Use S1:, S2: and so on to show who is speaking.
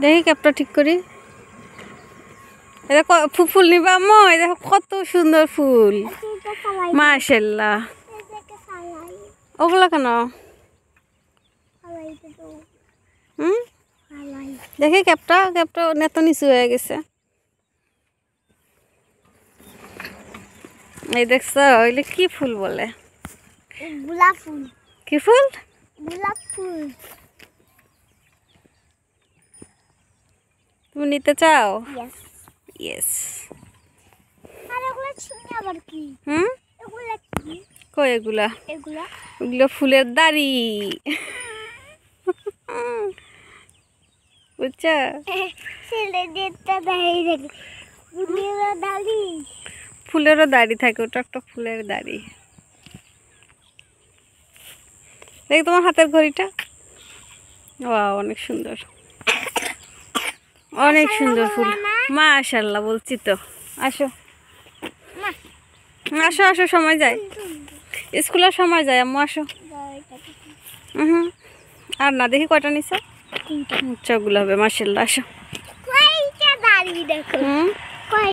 S1: দেখি ক্যাপটা ঠিক করি। এটা ফুল নিবা আম্মু? এই দেখো কত সুন্দর ফুল, মাশাআল্লাহ। ওগুলা কেন? দেখি ক্যাপটা নেত নিচু হয়ে গেছে। এই দেখছো ওইলে কি ফুল বলে?
S2: গোলাপ ফুল।
S1: কি ফুল?
S2: গোলাপ ফুল।
S1: তুমি নিতে চাও?
S2: Yes
S1: yes.
S2: আর এগুলা চিনি আবার কি? এগুলা কি?
S1: কই এগুলা?
S2: এগুলা
S1: ওগুলো ফুলের দাড়ি, বুঝছো?
S2: ছেলেদেরটা দাঁড়িয়ে থাকে, ফুলেরও দাড়ি।
S1: ফুলেরও দাড়ি থাকে, ওটা একটা ফুলের দাড়ি। দেখ তোমার হাতের ঘড়িটা, ওয়াও অনেক সুন্দর, অনেক সুন্দর ফুল। মাশাআল্লাহ বলছি তো। আসো আসো আসো, সময় যায়, স্কুলের সময় যায় আম্মু, আসো। আর না, দেখি কয়টা নিছো? চগুলো হবে, মাশাআল্লাহ। আসো।
S2: দাড়ি দেখো।